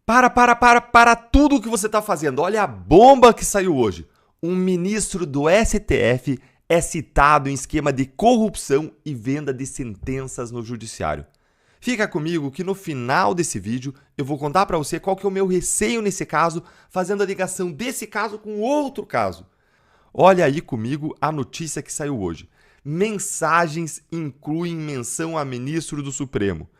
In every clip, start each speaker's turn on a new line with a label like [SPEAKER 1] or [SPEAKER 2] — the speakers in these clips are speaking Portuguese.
[SPEAKER 1] Para tudo o que você está fazendo. Olha a bomba que saiu hoje. Um ministro do STF é citado em esquema de corrupção e venda de sentenças no judiciário. Fica comigo que no final desse vídeo eu vou contar para você qual que é o meu receio nesse caso, fazendo a ligação desse caso com outro caso. Olha aí comigo a notícia que saiu hoje. Mensagens incluem menção a ministro do Supremo.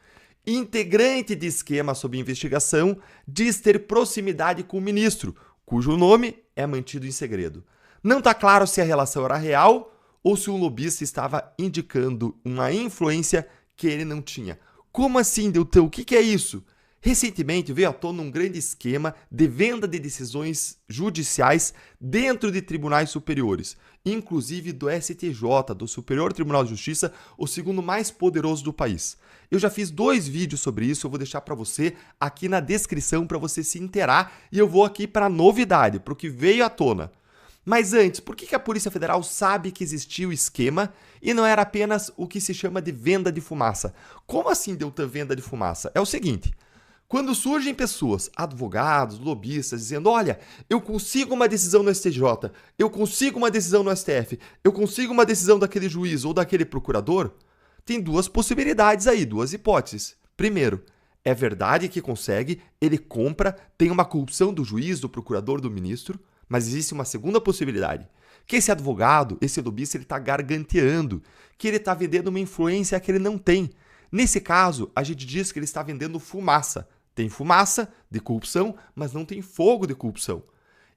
[SPEAKER 1] Integrante de esquema sob investigação diz ter proximidade com o ministro, cujo nome é mantido em segredo. Não está claro se a relação era real ou se o lobista estava indicando uma influência que ele não tinha. Como assim, Deltan? O que é isso? Recentemente veio à tona um grande esquema de venda de decisões judiciais dentro de tribunais superiores, inclusive do STJ, do Superior Tribunal de Justiça, o segundo mais poderoso do país. Eu já fiz 2 vídeos sobre isso, eu vou deixar para você aqui na descrição para você se inteirar e eu vou aqui para a novidade, para o que veio à tona. Mas antes, por que a Polícia Federal sabe que existia o esquema e não era apenas o que se chama de venda de fumaça? Como assim, Deltan, venda de fumaça? É o seguinte... Quando surgem pessoas, advogados, lobistas, dizendo, olha, eu consigo uma decisão no STJ, eu consigo uma decisão no STF, eu consigo uma decisão daquele juiz ou daquele procurador, tem 2 possibilidades aí, 2 hipóteses. Primeiro, é verdade que consegue, ele compra, tem uma corrupção do juiz, do procurador, do ministro, mas existe uma segunda possibilidade, que esse advogado, esse lobista, ele está garganteando, que ele está vendendo uma influência que ele não tem. Nesse caso, a gente diz que ele está vendendo fumaça. Tem fumaça de corrupção, mas não tem fogo de corrupção.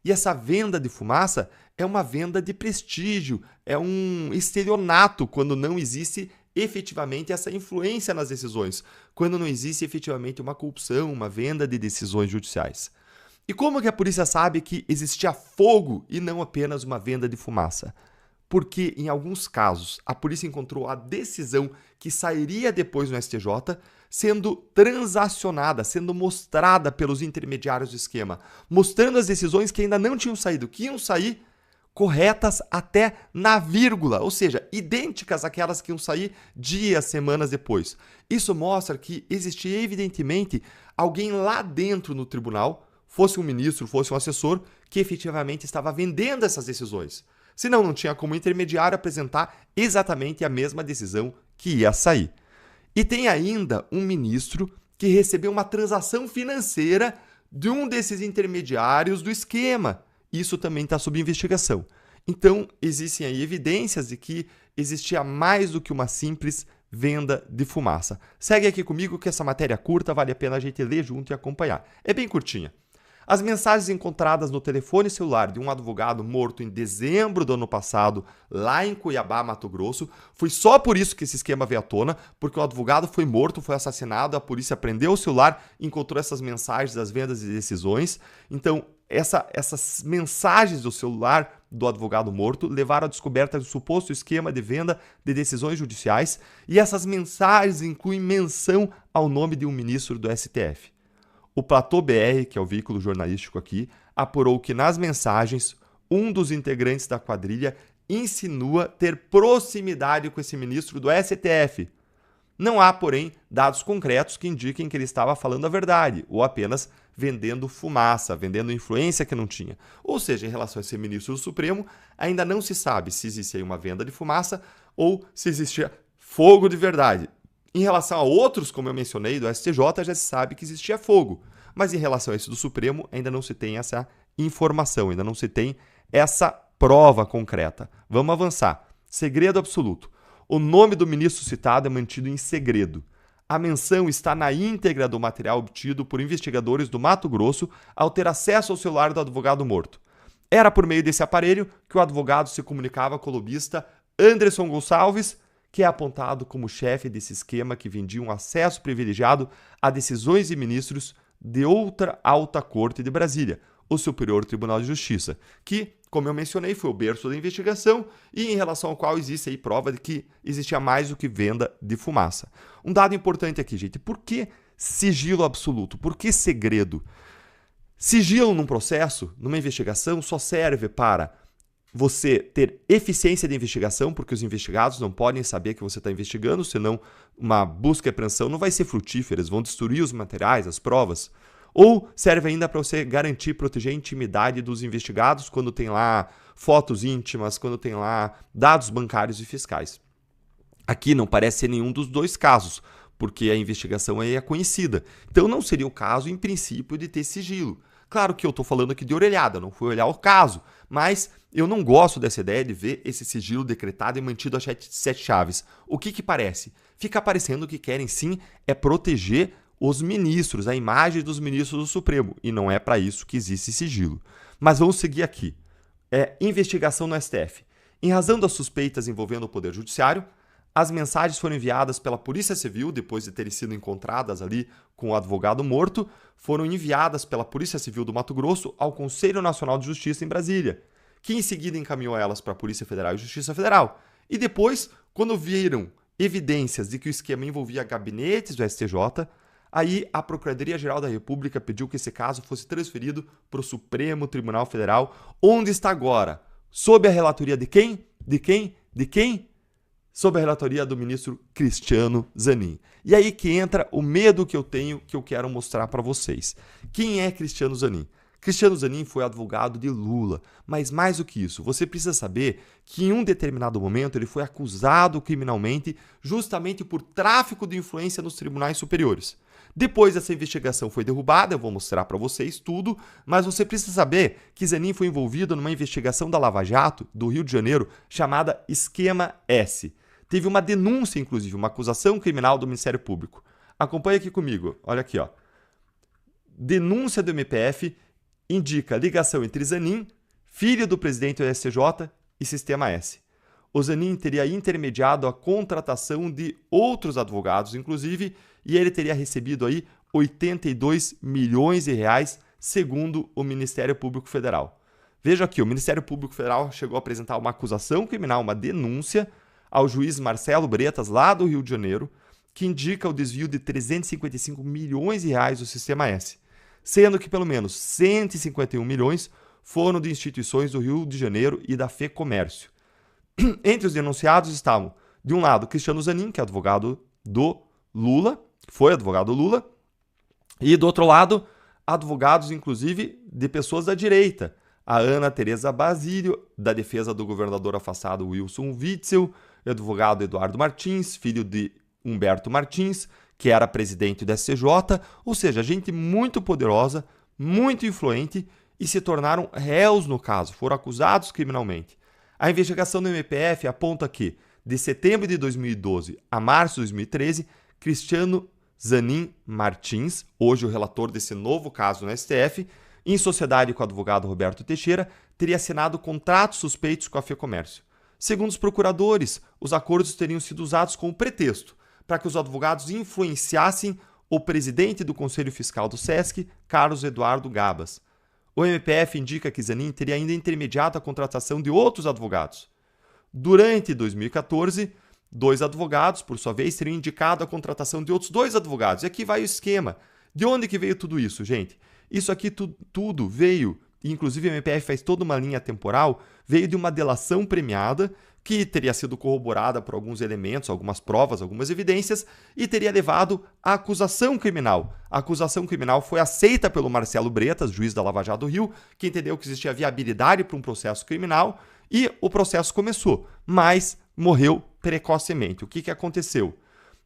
[SPEAKER 1] E essa venda de fumaça é uma venda de prestígio, é um estelionato quando não existe efetivamente essa influência nas decisões, quando não existe efetivamente uma corrupção, uma venda de decisões judiciais. E como que a polícia sabe que existia fogo e não apenas uma venda de fumaça? Porque, em alguns casos, a polícia encontrou a decisão que sairia depois no STJ sendo transacionada, sendo mostrada pelos intermediários do esquema, mostrando as decisões que ainda não tinham saído, que iam sair corretas até na vírgula, ou seja, idênticas àquelas que iam sair dias, semanas depois. Isso mostra que existia, evidentemente, alguém lá dentro no tribunal, fosse um ministro, fosse um assessor, que efetivamente estava vendendo essas decisões. Senão não tinha como intermediário apresentar exatamente a mesma decisão que ia sair. E tem ainda um ministro que recebeu uma transação financeira de um desses intermediários do esquema. Isso também está sob investigação. Então, existem aí evidências de que existia mais do que uma simples venda de fumaça. Segue aqui comigo que essa matéria curta vale a pena a gente ler junto e acompanhar. É bem curtinha. As mensagens encontradas no telefone celular de um advogado morto em dezembro do ano passado, lá em Cuiabá, Mato Grosso, foi só por isso que esse esquema veio à tona, porque o advogado foi morto, foi assassinado, a polícia prendeu o celular, encontrou essas mensagens das vendas e decisões. Então, essas mensagens do celular do advogado morto levaram à descoberta do suposto esquema de venda de decisões judiciais e essas mensagens incluem menção ao nome de um ministro do STF. O Platô BR, que é o veículo jornalístico aqui, apurou que nas mensagens, um dos integrantes da quadrilha insinua ter proximidade com esse ministro do STF. Não há, porém, dados concretos que indiquem que ele estava falando a verdade, ou apenas vendendo fumaça, vendendo influência que não tinha. Ou seja, em relação a esse ministro do Supremo, ainda não se sabe se existia uma venda de fumaça ou se existia fogo de verdade. Em relação a outros, como eu mencionei, do STJ, já se sabe que existia fogo. Mas em relação a esse do Supremo, ainda não se tem essa informação, ainda não se tem essa prova concreta. Vamos avançar. Segredo absoluto. O nome do ministro citado é mantido em segredo. A menção está na íntegra do material obtido por investigadores do Mato Grosso ao ter acesso ao celular do advogado morto. Era por meio desse aparelho que o advogado se comunicava com o lobista Anderson Gonçalves, que é apontado como chefe desse esquema que vendia um acesso privilegiado a decisões de ministros de outra alta corte de Brasília, o Superior Tribunal de Justiça, que, como eu mencionei, foi o berço da investigação e em relação ao qual existe aí prova de que existia mais do que venda de fumaça. Um dado importante aqui, gente, por que sigilo absoluto? Por que segredo? Sigilo num processo, numa investigação, só serve para você ter eficiência de investigação, porque os investigados não podem saber que você está investigando, senão uma busca e apreensão não vai ser frutífera, eles vão destruir os materiais, as provas. Ou serve ainda para você garantir, proteger a intimidade dos investigados quando tem lá fotos íntimas, quando tem lá dados bancários e fiscais. Aqui não parece ser nenhum dos dois casos, porque a investigação aí é conhecida. Então não seria o caso, em princípio, de ter sigilo. Claro que eu estou falando aqui de orelhada, não fui olhar o caso, mas eu não gosto dessa ideia de ver esse sigilo decretado e mantido a sete chaves. O que parece? Fica parecendo que querem sim é proteger os ministros, a imagem dos ministros do Supremo, e não é para isso que existe sigilo. Mas vamos seguir aqui. Investigação no STF. Em razão das suspeitas envolvendo o Poder Judiciário, as mensagens foram enviadas pela Polícia Civil, depois de terem sido encontradas ali com o advogado morto, foram enviadas pela Polícia Civil do Mato Grosso ao Conselho Nacional de Justiça em Brasília, que em seguida encaminhou elas para a Polícia Federal e Justiça Federal. E depois, quando viram evidências de que o esquema envolvia gabinetes do STJ, aí a Procuradoria-Geral da República pediu que esse caso fosse transferido para o Supremo Tribunal Federal, onde está agora, sob a relatoria de quem? De quem? Sob a relatoria do ministro Cristiano Zanin. E aí que entra o medo que eu tenho, que eu quero mostrar para vocês. Quem é Cristiano Zanin? Cristiano Zanin foi advogado de Lula, mas mais do que isso, você precisa saber que em um determinado momento ele foi acusado criminalmente justamente por tráfico de influência nos tribunais superiores. Depois essa investigação foi derrubada, eu vou mostrar para vocês tudo, mas você precisa saber que Zanin foi envolvido numa investigação da Lava Jato, do Rio de Janeiro, chamada Esquema S. Teve uma denúncia, inclusive, uma acusação criminal do Ministério Público. Acompanha aqui comigo, olha aqui, ó. Denúncia do MPF indica ligação entre Zanin, filho do presidente do STJ, e Sistema S. O Zanin teria intermediado a contratação de outros advogados, inclusive, e ele teria recebido aí 82 milhões de reais, segundo o Ministério Público Federal. Veja aqui, o Ministério Público Federal chegou a apresentar uma acusação criminal, uma denúncia, ao juiz Marcelo Bretas, lá do Rio de Janeiro, que indica o desvio de 355 milhões de reais do Sistema S, sendo que pelo menos 151 milhões foram de instituições do Rio de Janeiro e da FEComércio. Entre os denunciados estavam, de um lado, Cristiano Zanin, que é advogado do Lula, foi advogado do Lula, e do outro lado, advogados, inclusive, de pessoas da direita, a Ana Tereza Basílio, da defesa do governador afastado Wilson Witzel, o advogado Eduardo Martins, filho de Humberto Martins, que era presidente do STJ, ou seja, gente muito poderosa, muito influente, e se tornaram réus no caso, foram acusados criminalmente. A investigação do MPF aponta que, de setembro de 2012 a março de 2013, Cristiano Zanin Martins, hoje o relator desse novo caso no STF, em sociedade com o advogado Roberto Teixeira, teria assinado contratos suspeitos com a FEComércio. Segundo os procuradores, os acordos teriam sido usados como pretexto para que os advogados influenciassem o presidente do Conselho Fiscal do SESC, Carlos Eduardo Gabas. O MPF indica que Zanin teria ainda intermediado a contratação de outros advogados. Durante 2014, 2 advogados, por sua vez, teriam indicado a contratação de outros 2 advogados. E aqui vai o esquema. De onde que veio tudo isso, gente? Isso aqui tudo veio, inclusive o MPF faz toda uma linha temporal, veio de uma delação premiada que teria sido corroborada por alguns elementos, algumas provas, algumas evidências e teria levado à acusação criminal. A acusação criminal foi aceita pelo Marcelo Bretas, juiz da Lava Jato do Rio, que entendeu que existia viabilidade para um processo criminal e o processo começou, mas morreu precocemente. O que aconteceu?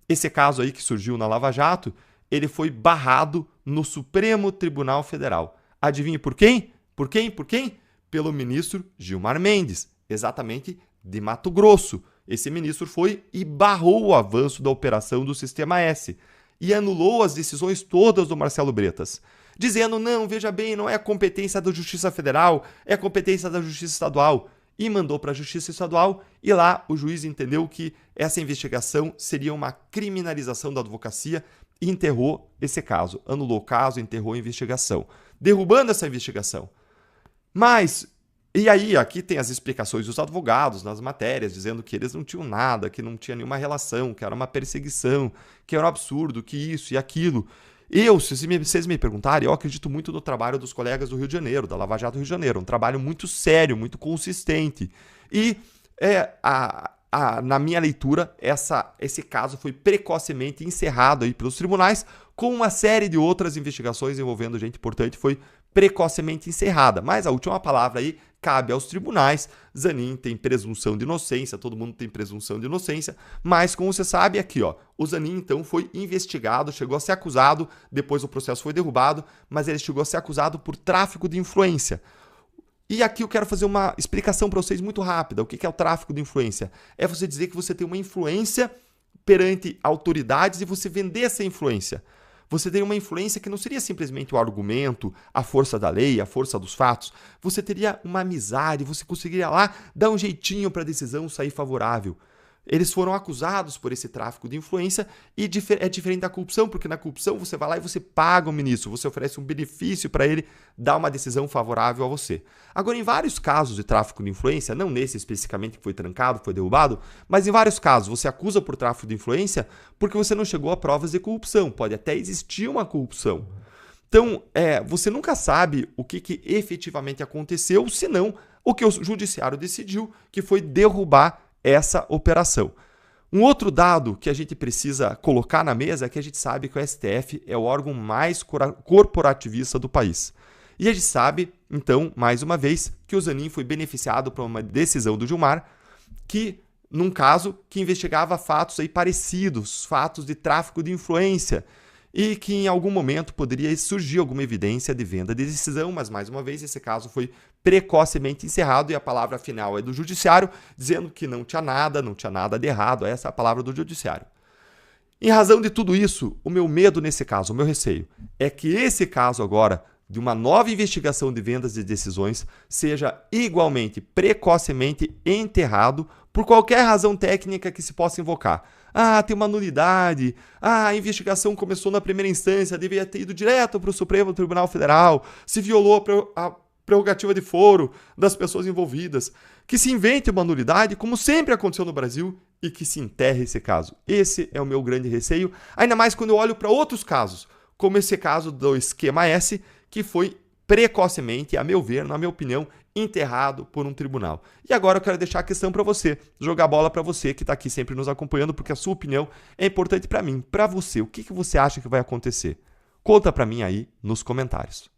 [SPEAKER 1] Esse caso aí que surgiu na Lava Jato, ele foi barrado no Supremo Tribunal Federal. Adivinhe por quem? Por quem? Pelo ministro Gilmar Mendes, exatamente de Mato Grosso. Esse ministro foi e barrou o avanço da operação do Sistema S e anulou as decisões todas do Marcelo Bretas, dizendo, não, veja bem, não é a competência da Justiça Federal, é a competência da Justiça Estadual. E mandou para a Justiça Estadual e lá o juiz entendeu que essa investigação seria uma criminalização da advocacia e enterrou esse caso, anulou o caso, enterrou a investigação, derrubando essa investigação. Mas, e aí, aqui tem as explicações dos advogados nas matérias, dizendo que eles não tinham nada, que não tinha nenhuma relação, que era uma perseguição, que era um absurdo, que isso e aquilo. Se vocês me perguntarem, eu acredito muito no trabalho dos colegas do Rio de Janeiro, da Lava Jato do Rio de Janeiro, um trabalho muito sério, muito consistente. E na minha leitura, esse caso foi precocemente encerrado aí pelos tribunais, com uma série de outras investigações envolvendo gente importante, foi precocemente encerrada. Mas a última palavra aí cabe aos tribunais. Zanin tem presunção de inocência, todo mundo tem presunção de inocência, mas como você sabe aqui, ó, o Zanin então foi investigado, chegou a ser acusado, depois o processo foi derrubado, mas ele chegou a ser acusado por tráfico de influência. E aqui eu quero fazer uma explicação para vocês muito rápida. O que é o tráfico de influência? É você dizer que você tem uma influência perante autoridades e você vender essa influência. Você tem uma influência que não seria simplesmente o argumento, a força da lei, a força dos fatos. Você teria uma amizade, você conseguiria lá dar um jeitinho para a decisão sair favorável. Eles foram acusados por esse tráfico de influência e é diferente da corrupção, porque na corrupção você vai lá e você paga o ministro, você oferece um benefício para ele dar uma decisão favorável a você. Agora, em vários casos de tráfico de influência, não nesse especificamente que foi trancado, foi derrubado, mas em vários casos você acusa por tráfico de influência porque você não chegou a provas de corrupção. Pode até existir uma corrupção. Então, você nunca sabe o que efetivamente aconteceu, senão o que o judiciário decidiu, que foi derrubar essa operação. Um outro dado que a gente precisa colocar na mesa é que a gente sabe que o STF é o órgão mais corporativista do país. E a gente sabe, então, mais uma vez, que o Zanin foi beneficiado por uma decisão do Gilmar, que, num caso, que investigava fatos aí parecidos, fatos de tráfico de influência, e que em algum momento poderia surgir alguma evidência de venda de decisão, mas mais uma vez esse caso foi precocemente encerrado e a palavra final é do judiciário, dizendo que não tinha nada de errado, essa é a palavra do judiciário. Em razão de tudo isso, o meu medo nesse caso, o meu receio, é que esse caso agora, de uma nova investigação de vendas de decisões, seja igualmente precocemente enterrado por qualquer razão técnica que se possa invocar. Ah, tem uma nulidade. Ah, a investigação começou na primeira instância, devia ter ido direto para o Supremo Tribunal Federal, se violou a prerrogativa de foro das pessoas envolvidas. Que se invente uma nulidade, como sempre aconteceu no Brasil, e que se enterre esse caso. Esse é o meu grande receio, ainda mais quando eu olho para outros casos, como esse caso do esquema S, que foi precocemente, a meu ver, na minha opinião, enterrado por um tribunal. E agora eu quero deixar a questão para você, jogar a bola para você que está aqui sempre nos acompanhando, porque a sua opinião é importante para mim, para você. O que você acha que vai acontecer? Conta para mim aí nos comentários.